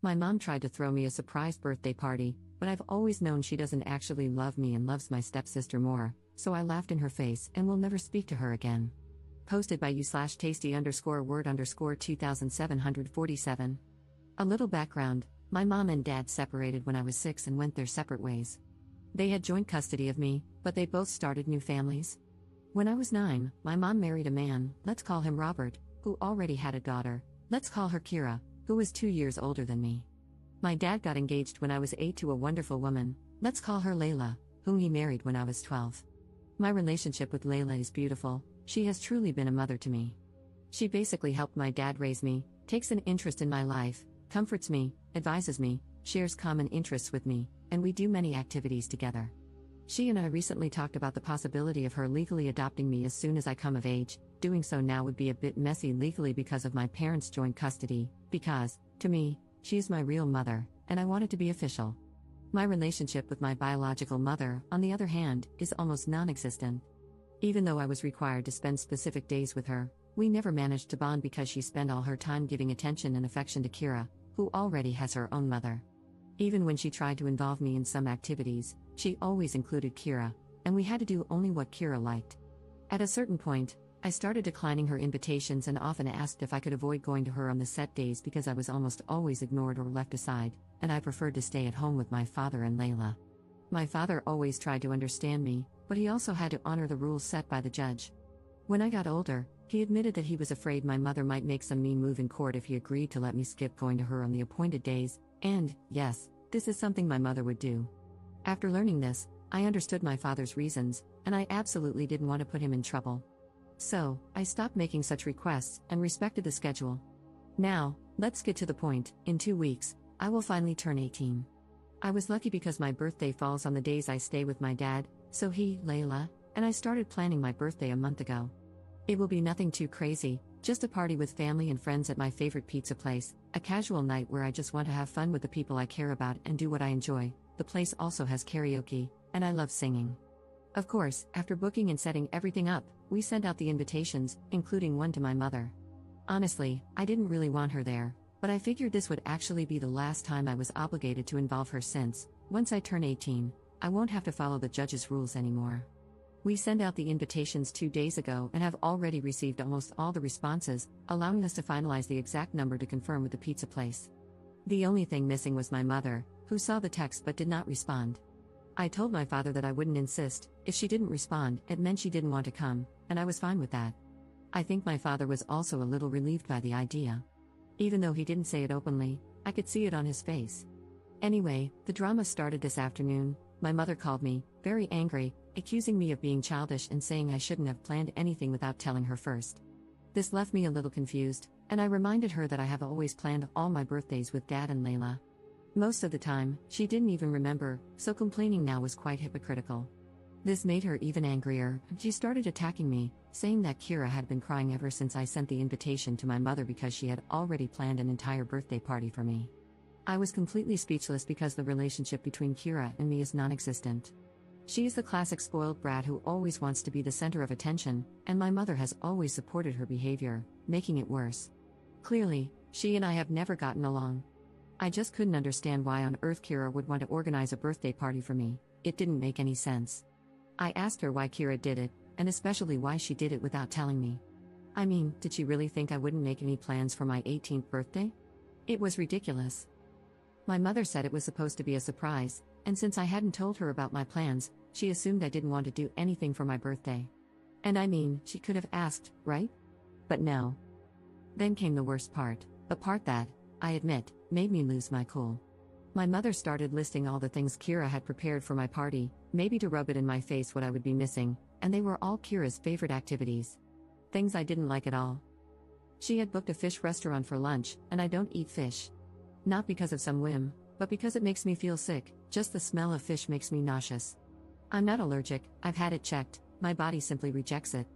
My mom tried to throw me a surprise birthday party, but I've always known she doesn't actually love me and loves my stepsister more, so I laughed in her face and will never speak to her again. Posted by you/tasty_word_2747. A little background: my mom and dad separated when I was 6 and went their separate ways. They had joint custody of me, but they both started new families. When I was 9, my mom married a man, let's call him Robert, who already had a daughter, let's call her Kira, who was 2 years older than me. My dad got engaged when I was 8 to a wonderful woman, let's call her Layla, whom he married when I was 12. My relationship with Layla is beautiful. She has truly been a mother to me. She basically helped my dad raise me, takes an interest in my life, comforts me, advises me, shares common interests with me, and we do many activities together. She and I recently talked about the possibility of her legally adopting me as soon as I come of age. Doing so now would be a bit messy legally because of my parents' joint custody, because, to me, she is my real mother, and I want it to be official. My relationship with my biological mother, on the other hand, is almost non-existent. Even though I was required to spend specific days with her, we never managed to bond because she spent all her time giving attention and affection to Kira, who already has her own mother. Even when she tried to involve me in some activities, she always included Kira, and we had to do only what Kira liked. At a certain point, I started declining her invitations and often asked if I could avoid going to her on the set days because I was almost always ignored or left aside, and I preferred to stay at home with my father and Layla. My father always tried to understand me, but he also had to honor the rules set by the judge. When I got older, he admitted that he was afraid my mother might make some mean move in court if he agreed to let me skip going to her on the appointed days, and, yes, this is something my mother would do. After learning this, I understood my father's reasons, and I absolutely didn't want to put him in trouble. So, I stopped making such requests and respected the schedule. Now, let's get to the point. In 2 weeks, I will finally turn 18. I was lucky because my birthday falls on the days I stay with my dad, so he, Layla, and I started planning my birthday a month ago. It will be nothing too crazy, just a party with family and friends at my favorite pizza place, a casual night where I just want to have fun with the people I care about and do what I enjoy. The place also has karaoke, and I love singing. Of course, after booking and setting everything up, we sent out the invitations, including one to my mother. Honestly, I didn't really want her there, but I figured this would actually be the last time I was obligated to involve her since, once I turn 18, I won't have to follow the judge's rules anymore. We sent out the invitations 2 days ago and have already received almost all the responses, allowing us to finalize the exact number to confirm with the pizza place. The only thing missing was my mother, who saw the text but did not respond. I told my father that I wouldn't insist. If she didn't respond, it meant she didn't want to come, and I was fine with that. I think my father was also a little relieved by the idea. Even though he didn't say it openly, I could see it on his face. Anyway, the drama started this afternoon. My mother called me, very angry, accusing me of being childish and saying I shouldn't have planned anything without telling her first. This left me a little confused, and I reminded her that I have always planned all my birthdays with Dad and Layla. Most of the time, she didn't even remember, so complaining now was quite hypocritical. This made her even angrier. She started attacking me, saying that Kira had been crying ever since I sent the invitation to my mother because she had already planned an entire birthday party for me. I was completely speechless because the relationship between Kira and me is non-existent. She is the classic spoiled brat who always wants to be the center of attention, and my mother has always supported her behavior, making it worse. Clearly, she and I have never gotten along. I just couldn't understand why on earth Kira would want to organize a birthday party for me. It didn't make any sense. I asked her why Kira did it, and especially why she did it without telling me. I mean, did she really think I wouldn't make any plans for my 18th birthday? It was ridiculous. My mother said it was supposed to be a surprise, and since I hadn't told her about my plans, she assumed I didn't want to do anything for my birthday. And I mean, she could have asked, right? But no. Then came the worst part, the part that, I admit, made me lose my cool. My mother started listing all the things Kira had prepared for my party, maybe to rub it in my face what I would be missing, and they were all Kira's favorite activities. Things I didn't like at all. She had booked a fish restaurant for lunch, and I don't eat fish. Not because of some whim, but because it makes me feel sick. Just the smell of fish makes me nauseous. I'm not allergic, I've had it checked, my body simply rejects it.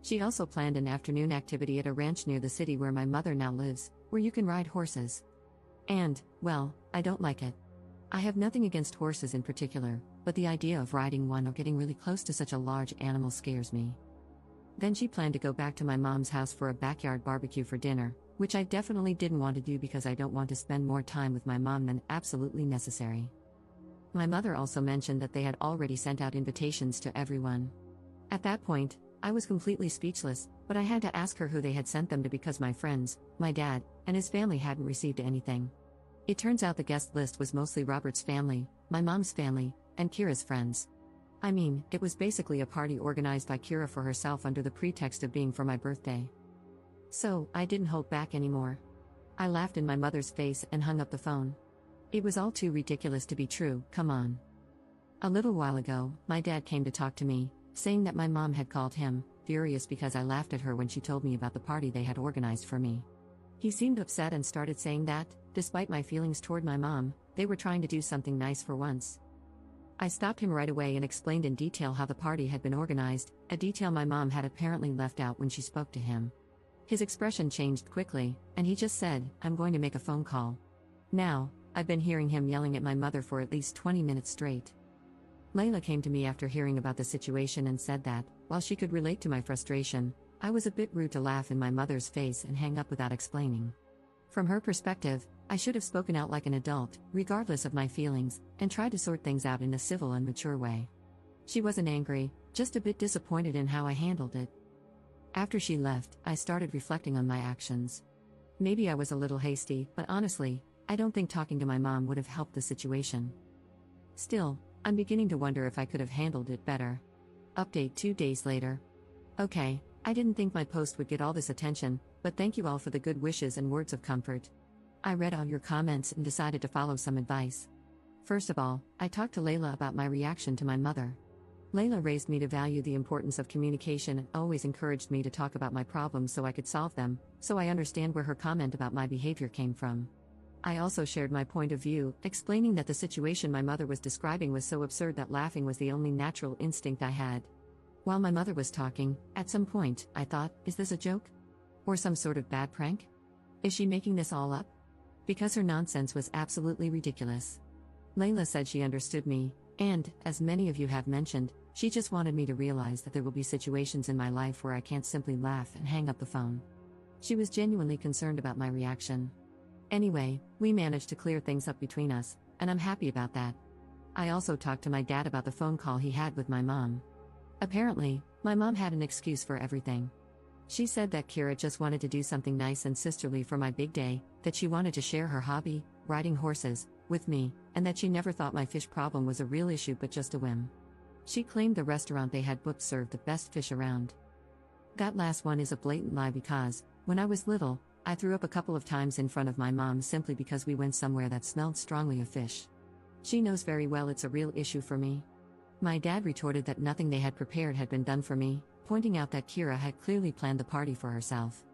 She also planned an afternoon activity at a ranch near the city where my mother now lives, where you can ride horses. And, well, I don't like it. I have nothing against horses in particular, but the idea of riding one or getting really close to such a large animal scares me. Then she planned to go back to my mom's house for a backyard barbecue for dinner, which I definitely didn't want to do because I don't want to spend more time with my mom than absolutely necessary. My mother also mentioned that they had already sent out invitations to everyone. At that point, I was completely speechless, but I had to ask her who they had sent them to because my friends, my dad, and his family hadn't received anything. It turns out the guest list was mostly Robert's family, my mom's family, and Kira's friends. I mean, it was basically a party organized by Kira for herself under the pretext of being for my birthday. So, I didn't hold back anymore. I laughed in my mother's face and hung up the phone. It was all too ridiculous to be true, come on. A little while ago, my dad came to talk to me, saying that my mom had called him, furious because I laughed at her when she told me about the party they had organized for me. He seemed upset and started saying that, despite my feelings toward my mom, they were trying to do something nice for once. I stopped him right away and explained in detail how the party had been organized, a detail my mom had apparently left out when she spoke to him. His expression changed quickly, and he just said, "I'm going to make a phone call." Now, I've been hearing him yelling at my mother for at least 20 minutes straight. Layla came to me after hearing about the situation and said that, while she could relate to my frustration, I was a bit rude to laugh in my mother's face and hang up without explaining. From her perspective, I should have spoken out like an adult, regardless of my feelings, and tried to sort things out in a civil and mature way. She wasn't angry, just a bit disappointed in how I handled it. After she left, I started reflecting on my actions. Maybe I was a little hasty, but honestly, I don't think talking to my mom would have helped the situation. Still, I'm beginning to wonder if I could have handled it better. Update 2 days later. Okay, I didn't think my post would get all this attention, but thank you all for the good wishes and words of comfort. I read all your comments and decided to follow some advice. First of all, I talked to Layla about my reaction to my mother. Layla raised me to value the importance of communication and always encouraged me to talk about my problems so I could solve them, so I understand where her comment about my behavior came from. I also shared my point of view, explaining that the situation my mother was describing was so absurd that laughing was the only natural instinct I had. While my mother was talking, at some point, I thought, is this a joke? Or some sort of bad prank? Is she making this all up? Because her nonsense was absolutely ridiculous. Layla said she understood me, and, as many of you have mentioned, she just wanted me to realize that there will be situations in my life where I can't simply laugh and hang up the phone. She was genuinely concerned about my reaction. Anyway, we managed to clear things up between us, and I'm happy about that. I also talked to my dad about the phone call he had with my mom. Apparently, my mom had an excuse for everything. She said that Kira just wanted to do something nice and sisterly for my big day, that she wanted to share her hobby, riding horses, with me, and that she never thought my fish problem was a real issue but just a whim. She claimed the restaurant they had booked served the best fish around. That last one is a blatant lie because, when I was little, I threw up a couple of times in front of my mom simply because we went somewhere that smelled strongly of fish. She knows very well it's a real issue for me. My dad retorted that nothing they had prepared had been done for me, pointing out that Kira had clearly planned the party for herself.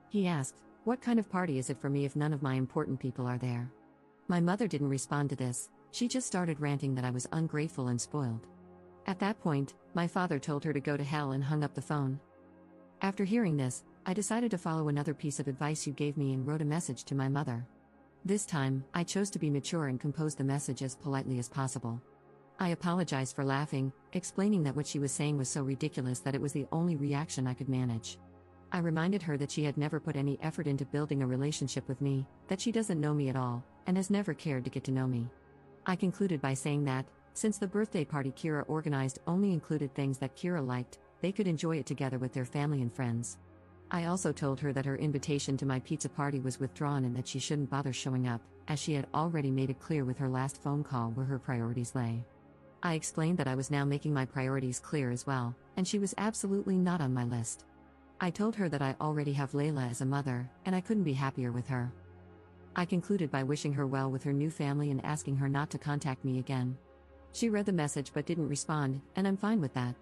He asked, "What kind of party is it for me if none of my important people are there?" My mother didn't respond to this, she just started ranting that I was ungrateful and spoiled. At that point, my father told her to go to hell and hung up the phone. After hearing this, I decided to follow another piece of advice you gave me and wrote a message to my mother. This time, I chose to be mature and compose the message as politely as possible. I apologized for laughing, explaining that what she was saying was so ridiculous that it was the only reaction I could manage. I reminded her that she had never put any effort into building a relationship with me, that she doesn't know me at all, and has never cared to get to know me. I concluded by saying that, since the birthday party Kira organized only included things that Kira liked, they could enjoy it together with their family and friends. I also told her that her invitation to my pizza party was withdrawn and that she shouldn't bother showing up, as she had already made it clear with her last phone call where her priorities lay. I explained that I was now making my priorities clear as well, and she was absolutely not on my list. I told her that I already have Layla as a mother, and I couldn't be happier with her. I concluded by wishing her well with her new family and asking her not to contact me again. She read the message but didn't respond, and I'm fine with that.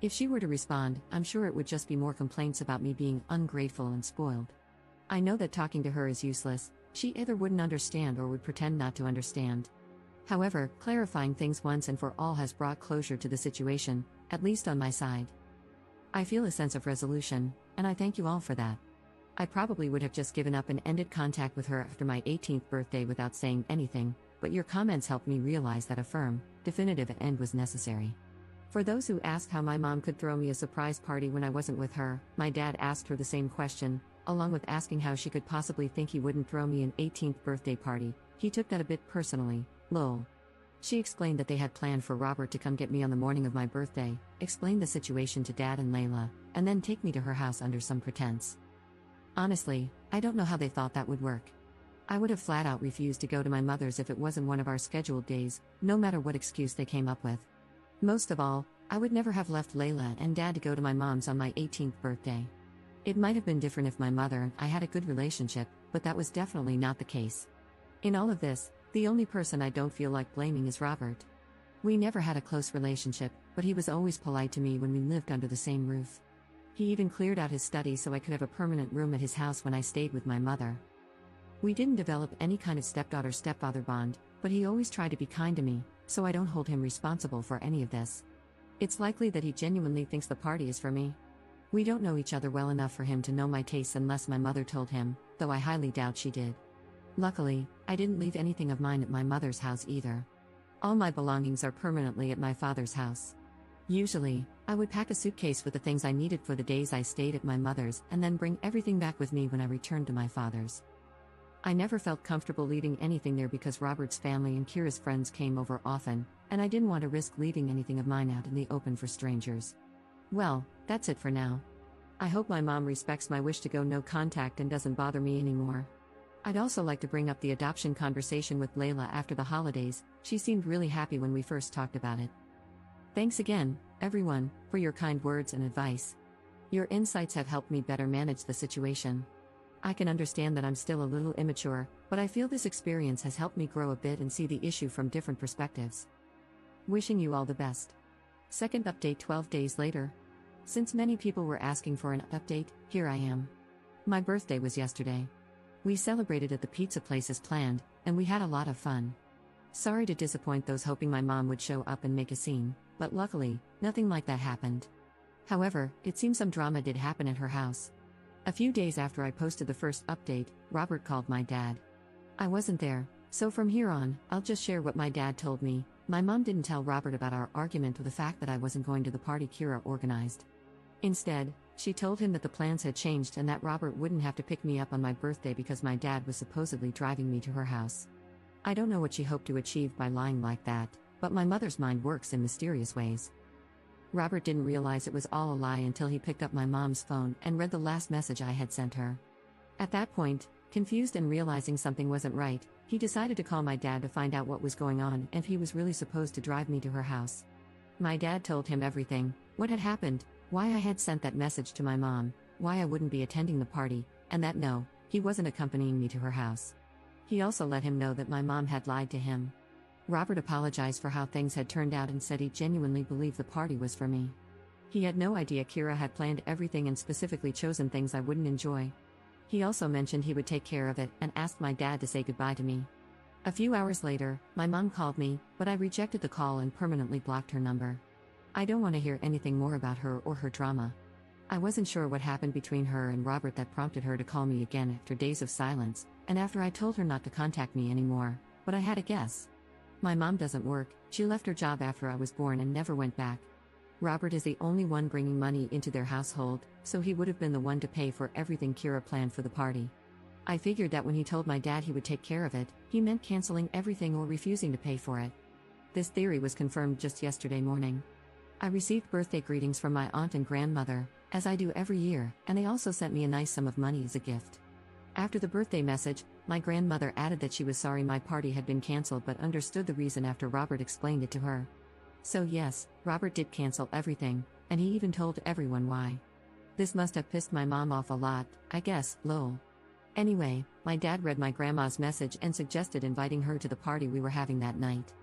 If she were to respond, I'm sure it would just be more complaints about me being ungrateful and spoiled. I know that talking to her is useless, she either wouldn't understand or would pretend not to understand. However, clarifying things once and for all has brought closure to the situation, at least on my side. I feel a sense of resolution, and I thank you all for that. I probably would have just given up and ended contact with her after my 18th birthday without saying anything, but your comments helped me realize that a firm, definitive end was necessary. For those who asked how my mom could throw me a surprise party when I wasn't with her, my dad asked her the same question, along with asking how she could possibly think he wouldn't throw me an 18th birthday party. He took that a bit personally, lol. She explained that they had planned for Robert to come get me on the morning of my birthday, explain the situation to Dad and Layla, and then take me to her house under some pretense. Honestly, I don't know how they thought that would work. I would have flat out refused to go to my mother's if it wasn't one of our scheduled days, no matter what excuse they came up with. Most of all, I would never have left Layla and Dad to go to my mom's on my 18th birthday. It might have been different if my mother and I had a good relationship, but that was definitely not the case. In all of this, the only person I don't feel like blaming is Robert. We never had a close relationship, but he was always polite to me when we lived under the same roof. He even cleared out his study so I could have a permanent room at his house when I stayed with my mother. We didn't develop any kind of stepdaughter-stepfather bond, but he always tried to be kind to me, so I don't hold him responsible for any of this. It's likely that he genuinely thinks the party is for me. We don't know each other well enough for him to know my tastes unless my mother told him, though I highly doubt she did. Luckily, I didn't leave anything of mine at my mother's house either. All my belongings are permanently at my father's house. Usually, I would pack a suitcase with the things I needed for the days I stayed at my mother's and then bring everything back with me when I returned to my father's. I never felt comfortable leaving anything there because Robert's family and Kira's friends came over often, and I didn't want to risk leaving anything of mine out in the open for strangers. Well, that's it for now. I hope my mom respects my wish to go no contact and doesn't bother me anymore. I'd also like to bring up the adoption conversation with Layla after the holidays. She seemed really happy when we first talked about it. Thanks again, everyone, for your kind words and advice. Your insights have helped me better manage the situation. I can understand that I'm still a little immature, but I feel this experience has helped me grow a bit and see the issue from different perspectives. Wishing you all the best. Second update 12 days later. Since many people were asking for an update, here I am. My birthday was yesterday. We celebrated at the pizza place as planned, and we had a lot of fun. Sorry to disappoint those hoping my mom would show up and make a scene, but luckily, nothing like that happened. However, it seems some drama did happen at her house. A few days after I posted the first update, Robert called my dad. I wasn't there, so from here on, I'll just share what my dad told me. My mom didn't tell Robert about our argument or the fact that I wasn't going to the party Kira organized. Instead, she told him that the plans had changed and that Robert wouldn't have to pick me up on my birthday because my dad was supposedly driving me to her house. I don't know what she hoped to achieve by lying like that, but my mother's mind works in mysterious ways. Robert didn't realize it was all a lie until he picked up my mom's phone and read the last message I had sent her. At that point, confused and realizing something wasn't right, he decided to call my dad to find out what was going on and if he was really supposed to drive me to her house. My dad told him everything, what had happened, why I had sent that message to my mom, why I wouldn't be attending the party, and that no, he wasn't accompanying me to her house. He also let him know that my mom had lied to him. Robert apologized for how things had turned out and said he genuinely believed the party was for me. He had no idea Kira had planned everything and specifically chosen things I wouldn't enjoy. He also mentioned he would take care of it and asked my dad to say goodbye to me. A few hours later, my mom called me, but I rejected the call and permanently blocked her number. I don't want to hear anything more about her or her drama. I wasn't sure what happened between her and Robert that prompted her to call me again after days of silence, and after I told her not to contact me anymore, but I had a guess. My mom doesn't work, she left her job after I was born and never went back. Robert is the only one bringing money into their household, so he would have been the one to pay for everything Kira planned for the party. I figured that when he told my dad he would take care of it, he meant canceling everything or refusing to pay for it. This theory was confirmed just yesterday morning. I received birthday greetings from my aunt and grandmother, as I do every year, and they also sent me a nice sum of money as a gift. After the birthday message, my grandmother added that she was sorry my party had been cancelled but understood the reason after Robert explained it to her. So yes, Robert did cancel everything, and he even told everyone why. This must have pissed my mom off a lot, I guess, lol. Anyway, my dad read my grandma's message and suggested inviting her to the party we were having that night.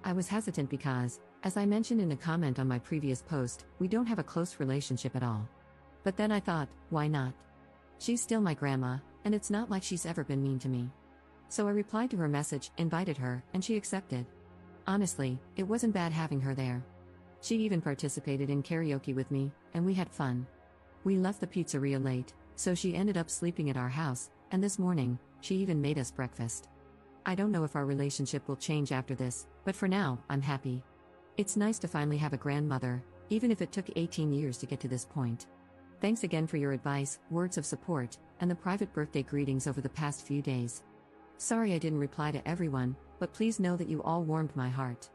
I was hesitant because, as I mentioned in a comment on my previous post, we don't have a close relationship at all. But then I thought, why not? She's still my grandma, and it's not like she's ever been mean to me. So I replied to her message, invited her, and she accepted. Honestly, it wasn't bad having her there. She even participated in karaoke with me, and we had fun. We left the pizzeria late, so she ended up sleeping at our house, and this morning, she even made us breakfast. I don't know if our relationship will change after this, but for now, I'm happy. It's nice to finally have a grandmother, even if it took 18 years to get to this point. Thanks again for your advice, words of support, and the private birthday greetings over the past few days. Sorry I didn't reply to everyone, but please know that you all warmed my heart.